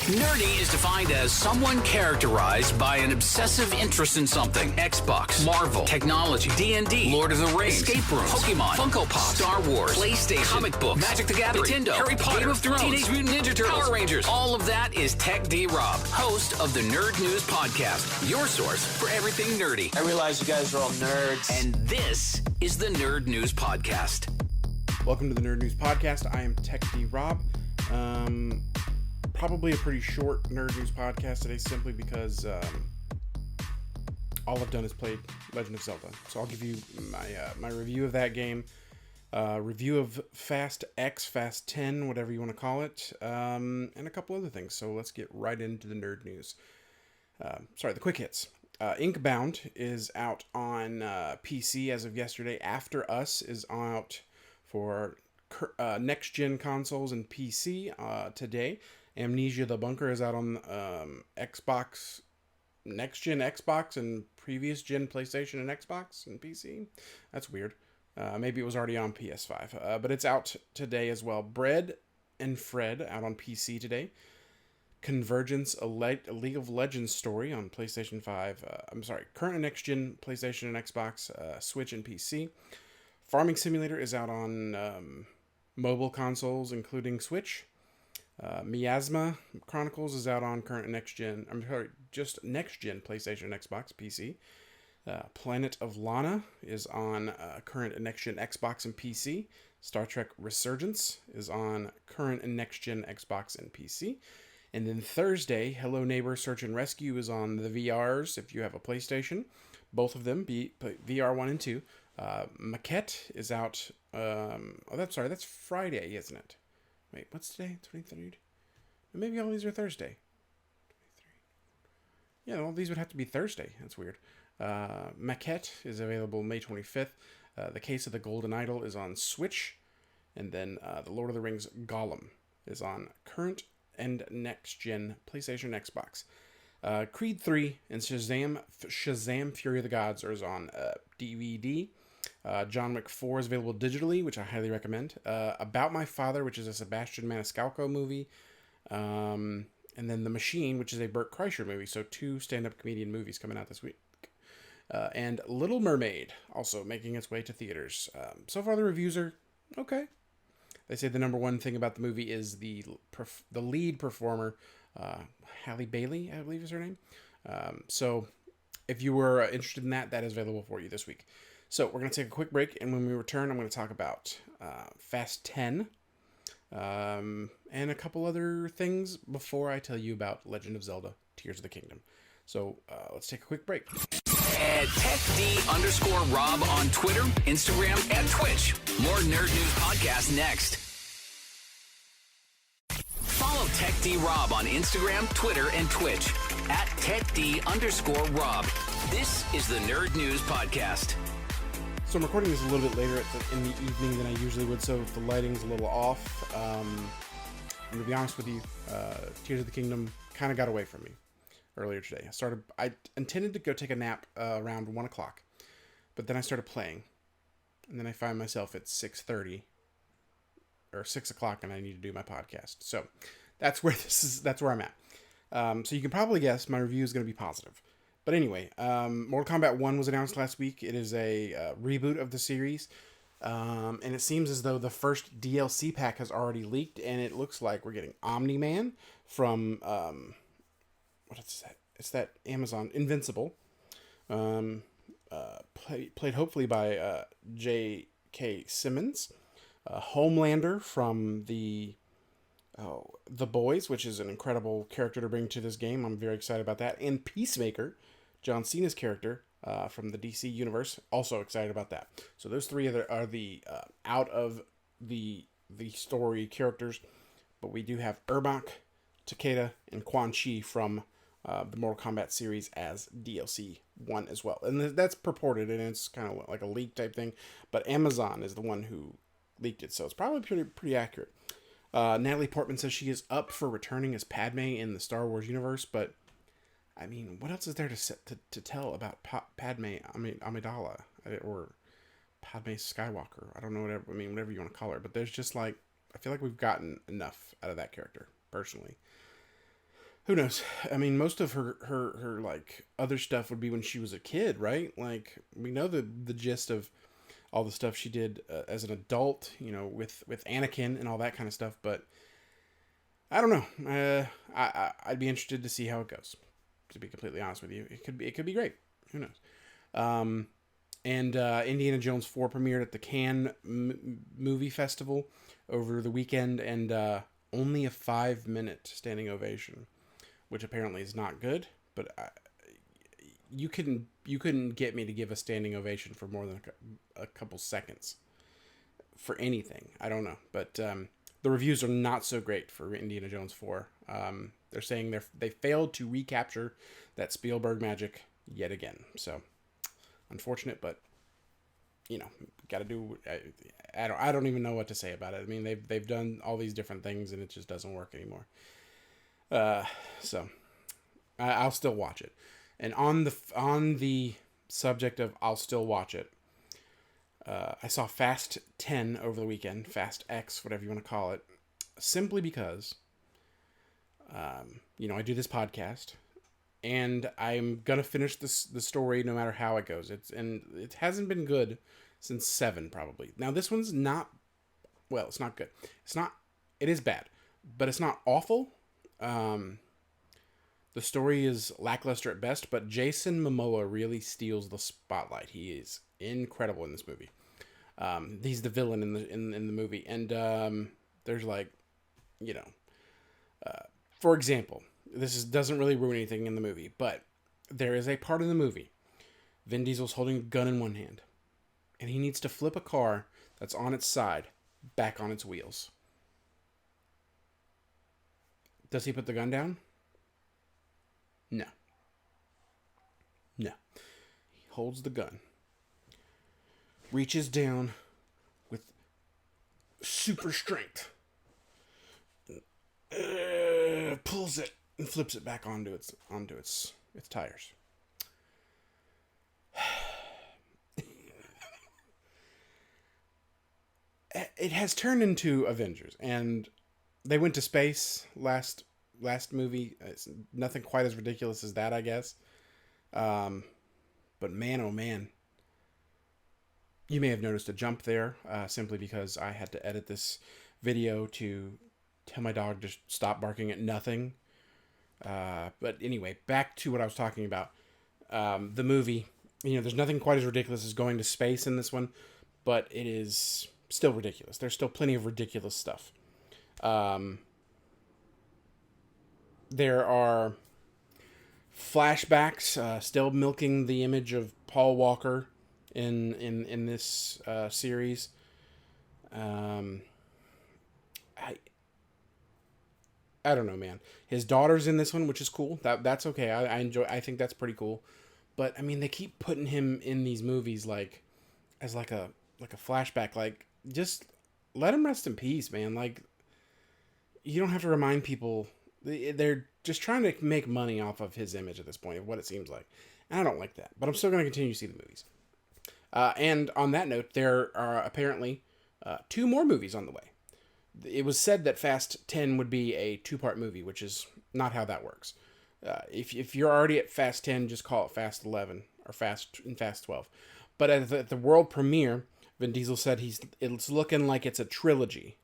Nerdy is defined as someone characterized by an obsessive interest in something. Xbox, Marvel, technology, D&D, Lord of the Rings, escape rooms, Pokemon, Funko Pop, Star Wars, PlayStation, comic books, Magic the Gathering, Nintendo, Harry Potter, Game of Thrones, Teenage Mutant Ninja Turtles, Power Rangers. All of that is Tech D Rob, host of the Nerd News Podcast, your source for everything nerdy. I realize you guys are all nerds. And this is the Nerd News Podcast. Welcome to the Nerd News Podcast. I am Tech D Rob. Probably a pretty short Nerd News Podcast today, simply because all I've done is played Legend of Zelda. So I'll give you my review of that game, review of Fast X, Fast 10, whatever you want to call it, and a couple other things. So let's get right into the Nerd News. The quick hits. Inkbound is out on PC as of yesterday. After Us is out for next-gen consoles and PC today. Amnesia the Bunker is out on Xbox, next-gen Xbox and previous-gen PlayStation and Xbox and PC. That's weird. Maybe it was already on PS5. But it's out today as well. Bread and Fred out on PC today. Convergence, a League of Legends story on PlayStation 5. Current and next-gen PlayStation and Xbox, Switch and PC. Farming Simulator is out on mobile consoles, including Switch. Miasma Chronicles is out on current and next-gen, just next-gen PlayStation and Xbox, PC. Planet of Lana is on current and next-gen Xbox and PC. Star Trek Resurgence is on current and next-gen Xbox and PC. And then Thursday, Hello Neighbor Search and Rescue is on the VRs if you have a PlayStation. Both of them, VR 1 and 2. Maquette is out. That's Friday, isn't it? Wait, what's today? 23rd? Maybe all these are Thursday. 23. Yeah, all these would have to be Thursday. That's weird. Maquette is available May 25th. The Case of the Golden Idol is on Switch. And then The Lord of the Rings Gollum is on current and next-gen PlayStation and Xbox. Creed 3 and Shazam Fury of the Gods is on DVD. John Wick 4 is available digitally, which I highly recommend. About My Father, which is a Sebastian Maniscalco movie. And then The Machine, which is a Burt Kreischer movie. So 2 stand-up comedian movies coming out this week. And Little Mermaid, also making its way to theaters. So far the reviews are okay. They say the number one thing about the movie is the lead performer, Halle Bailey, I believe is her name. So if you were interested in that, that is available for you this week. So we're going to take a quick break, and when we return, I'm going to talk about Fast 10 and a couple other things before I tell you about Legend of Zelda, Tears of the Kingdom. So let's take a quick break. At TechD_Rob on Twitter, Instagram, and Twitch. More Nerd News Podcast next. Follow TechD_Rob on Instagram, Twitter, and Twitch. At TechD_Rob. This is the Nerd News Podcast. So I'm recording this a little bit later in the evening than I usually would, so if the lighting's a little off, I'm going to be honest with you, Tears of the Kingdom kind of got away from me earlier today. I intended to go take a nap around 1 o'clock, but then I started playing, and then I find myself at 6:30 or 6 o'clock, and I need to do my podcast. So that's where I'm at. So you can probably guess my review is going to be positive. But anyway, Mortal Kombat 1 was announced last week. It is a reboot of the series. And it seems as though the first DLC pack has already leaked. And it looks like we're getting Omni-Man from... what is that? It's that Amazon Invincible. Played hopefully by J.K. Simmons. Homelander from The Boys, which is an incredible character to bring to this game. I'm very excited about that. And Peacemaker, John Cena's character from the DC universe, also excited about that. So those three are the out of the story characters, but we do have Ermac, Takeda, and Quan Chi from the Mortal Kombat series as DLC 1 as well. And that's purported, and it's kind of like a leak type thing, but Amazon is the one who leaked it, so it's probably pretty accurate. Natalie Portman says she is up for returning as Padme in the Star Wars universe, but I mean, what else is there to tell about Padme Amidala or Padme Skywalker? I don't know, whatever you want to call her, but there's just I feel like we've gotten enough out of that character, personally. who knows? I mean, most of her like other stuff would be when she was a kid, right? Like we know the gist of all the stuff she did as an adult, with Anakin and all that kind of stuff. But I don't know. I'd be interested to see how it goes. To be completely honest with you, it could be great. Who knows? And Indiana Jones 4 premiered at the Cannes Movie Festival over the weekend, and only a 5-minute standing ovation, which apparently is not good. But you couldn't get me to give a standing ovation for more than a couple seconds for anything. I don't know, but the reviews are not so great for Indiana Jones 4. They're saying they failed to recapture that Spielberg magic yet again. So unfortunate, but got to do. I don't even know what to say about it. I mean, they've done all these different things, and it just doesn't work anymore. So I'll still watch it. And on the subject of I'll still watch it, I saw Fast 10 over the weekend, Fast X, whatever you want to call it, simply because, I do this podcast, and I'm gonna finish the story no matter how it goes. It hasn't been good since 7 probably. Now this one's not, well, it's not good. It is bad, but it's not awful. The story is lackluster at best, but Jason Momoa really steals the spotlight. He is incredible in this movie. He's the villain in the movie, and there's like, for example, doesn't really ruin anything in the movie, but there is a part in the movie, Vin Diesel's holding a gun in one hand, and he needs to flip a car that's on its side back on its wheels. Does he put the gun down? No. He holds the gun, reaches down with super strength, pulls it and flips it back onto its tires. It has turned into Avengers, and they went to space last movie. It's nothing quite as ridiculous as that, I guess. But man, oh man, you may have noticed a jump there, simply because I had to edit this video to tell my dog to stop barking at nothing. But anyway, back to what I was talking about. The movie, there's nothing quite as ridiculous as going to space in this one, but it is still ridiculous. There's still plenty of ridiculous stuff. There are flashbacks, still milking the image of Paul Walker in this series. I don't know, man. His daughter's in this one, which is cool. That's okay. I enjoy. I think that's pretty cool. But I mean, they keep putting him in these movies as like a flashback. Like, just let him rest in peace, man. Like, you don't have to remind people. They're just trying to make money off of his image at this point, of what it seems like. And I don't like that. But I'm still going to continue to see the movies. And on that note, there are apparently 2 more movies on the way. It was said that Fast 10 would be a 2-part movie, which is not how that works. If you're already at Fast 10, just call it Fast 11 or Fast 12. But at the world premiere, Vin Diesel said it's looking like it's a trilogy.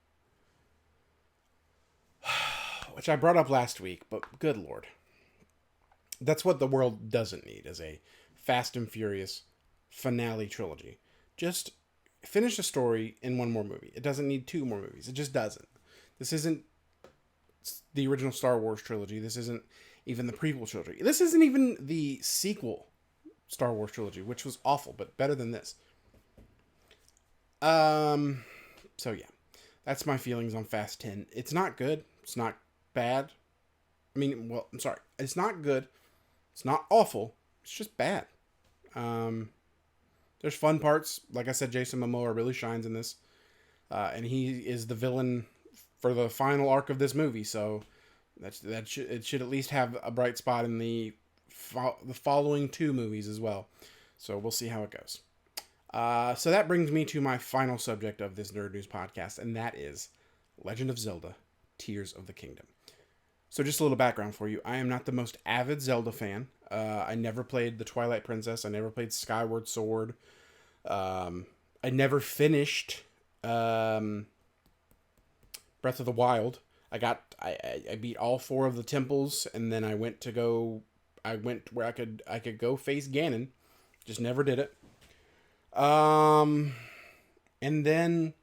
Which I brought up last week, but good Lord. That's what the world doesn't need, is a Fast and Furious finale trilogy. Just finish the story in one more movie. It doesn't need 2 more movies. It just doesn't. This isn't the original Star Wars trilogy. This isn't even the prequel trilogy. This isn't even the sequel Star Wars trilogy, which was awful, but better than this. So yeah. That's my feelings on Fast 10. It's not good. It's not bad. I mean, well, I'm sorry. It's not good. It's not awful. It's just bad. There's fun parts. Like I said, Jason Momoa really shines in this. And he is the villain for the final arc of this movie. So it should at least have a bright spot in the following 2 movies as well. So we'll see how it goes. So that brings me to my final subject of this Nerd News podcast, and that is Legend of Zelda, Tears of the Kingdom. So just a little background for you. I am not the most avid Zelda fan. I never played the Twilight Princess. I never played Skyward Sword. I never finished Breath of the Wild. I beat all 4 of the temples, and then I went where I could go face Ganon. Just never did it. And then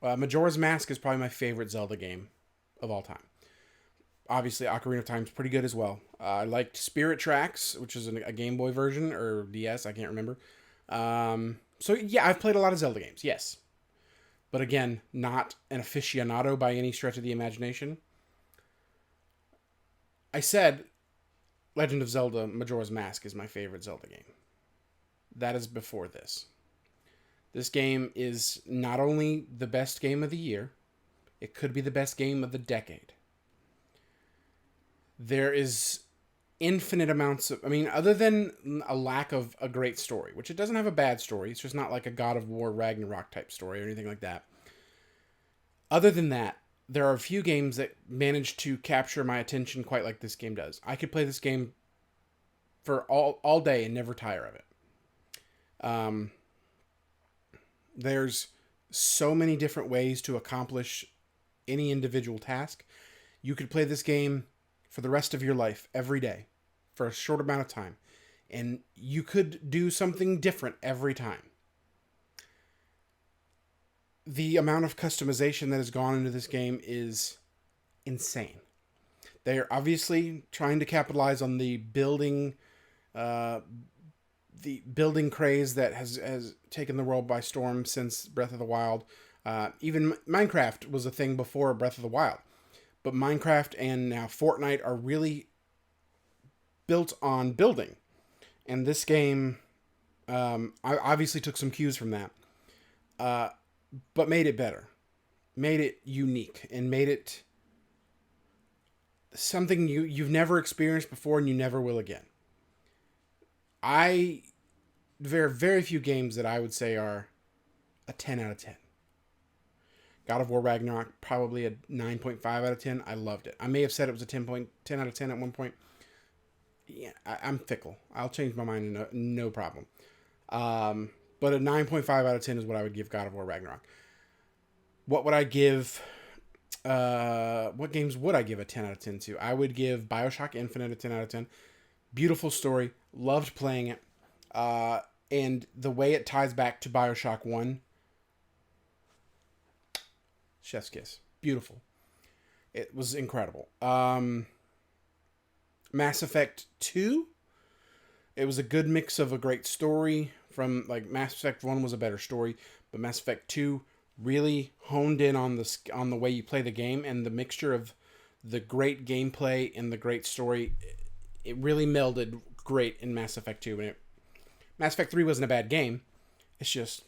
Majora's Mask is probably my favorite Zelda game of all time. Obviously, Ocarina of Time is pretty good as well. I liked Spirit Tracks, which is a Game Boy version, or DS, I can't remember. So yeah, I've played a lot of Zelda games, yes. But again, not an aficionado by any stretch of the imagination. I said Legend of Zelda Majora's Mask is my favorite Zelda game. That is before this. This game is not only the best game of the year, it could be the best game of the decade. There is infinite amounts of... I mean, other than a lack of a great story, which it doesn't have a bad story. It's just not like a God of War Ragnarok type story or anything like that. Other than that, there are a few games that manage to capture my attention quite like this game does. I could play this game for all day and never tire of it. There's so many different ways to accomplish any individual task. You could play this game for the rest of your life, every day, for a short amount of time. And you could do something different every time. The amount of customization that has gone into this game is insane. They are obviously trying to capitalize on the building craze that has taken the world by storm since Breath of the Wild. Even Minecraft was a thing before Breath of the Wild. But Minecraft and now Fortnite are really built on building. And this game, I obviously took some cues from that. But made it better. Made it unique. And made it something you've never experienced before and you never will again. There are very few games that I would say are a 10 out of 10. God of War Ragnarok, probably a 9.5 out of 10. I loved it. I may have said it was a 10 out of 10 at one point. Yeah, I'm fickle. I'll change my mind, no problem. But a 9.5 out of 10 is what I would give God of War Ragnarok. What would I give... what games would I give a 10 out of 10 to? I would give BioShock Infinite a 10 out of 10. Beautiful story. Loved playing it. And the way it ties back to BioShock 1... Chef's kiss. Beautiful. It was incredible. Mass Effect 2. It was a good mix of a great story. From like Mass Effect 1 was a better story, but Mass Effect 2 really honed in on the way you play the game, and the mixture of the great gameplay and the great story. It really melded great in Mass Effect 2. And Mass Effect 3 wasn't a bad game. It's just,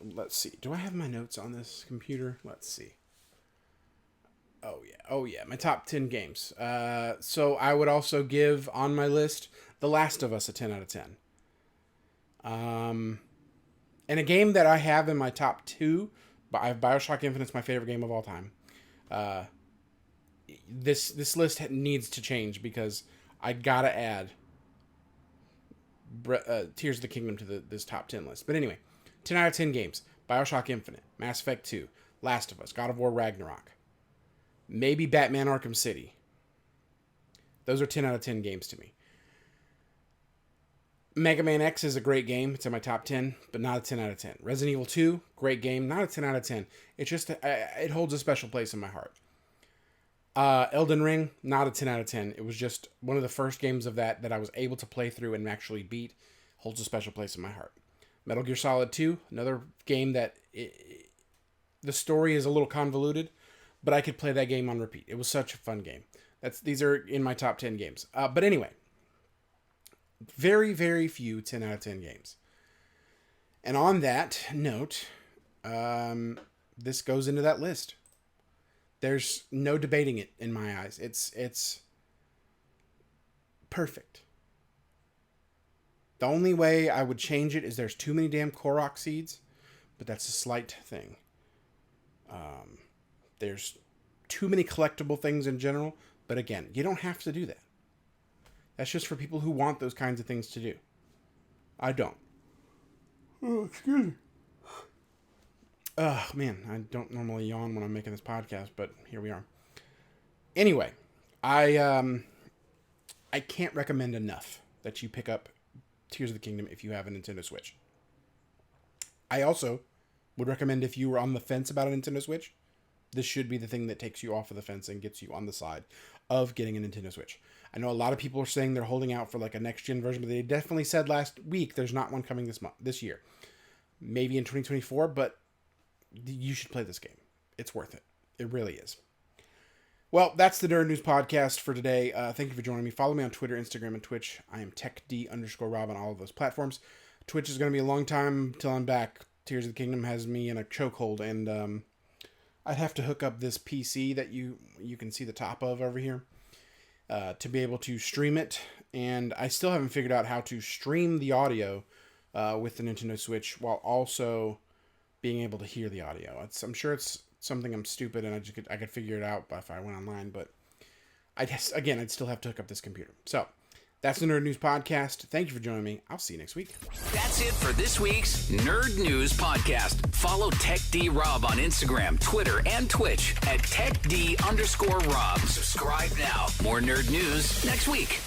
let's see. Do I have my notes on this computer? Let's see. Oh yeah. My top 10 games. So I would also give on my list The Last of Us a 10 out of 10. And a game that I have in my top 2, but I have BioShock Infinite's my favorite game of all time. This list needs to change because I gotta add Tears of the Kingdom to this top 10 list. But anyway, 10 out of 10 games. BioShock Infinite, Mass Effect 2, Last of Us, God of War Ragnarok. Maybe Batman Arkham City. Those are 10 out of 10 games to me. Mega Man X is a great game. It's in my top 10, but not a 10 out of 10. Resident Evil 2, great game. Not a 10 out of 10. It's just, it holds a special place in my heart. Elden Ring, not a 10 out of 10. It was just one of the first games of that I was able to play through and actually beat. Holds a special place in my heart. Metal Gear Solid 2, another game that the story is a little convoluted, but I could play that game on repeat. It was such a fun game. These are in my top 10 games. But anyway, very, very few 10 out of 10 games. And on that note, this goes into that list. There's no debating it in my eyes. It's perfect. The only way I would change it is there's too many damn Korok seeds, but that's a slight thing. There's too many collectible things in general, but again, you don't have to do that. That's just for people who want those kinds of things to do. I don't. Oh, excuse me. Oh, man, I don't normally yawn when I'm making this podcast, but here we are. Anyway, I can't recommend enough that you pick up Tears of the Kingdom if you have a Nintendo Switch. I also would recommend, if you were on the fence about a Nintendo Switch, this should be the thing that takes you off of the fence and gets you on the side of getting a Nintendo Switch. I know a lot of people are saying they're holding out for like a next-gen version, but they definitely said last week there's not one coming this year. Maybe in 2024, but you should play this game. It's worth it. It really is. Well, that's the Nerd News Podcast for today. Thank you for joining me. Follow me on Twitter, Instagram, and Twitch. I am TechD_Rob on all of those platforms. Twitch is going to be a long time till I'm back. Tears of the Kingdom has me in a chokehold, and I'd have to hook up this PC that you can see the top of over here to be able to stream it. And I still haven't figured out how to stream the audio with the Nintendo Switch while also being able to hear the audio. I'm sure it's something I'm stupid and I could figure it out if I went online, but I guess, again, I'd still have to hook up this computer. So that's the Nerd News Podcast. Thank you for joining me. I'll see you next week. That's it for this week's Nerd News Podcast. Follow TechD Rob on Instagram, Twitter, and Twitch at TechD_Rob. Subscribe now. More nerd news next week.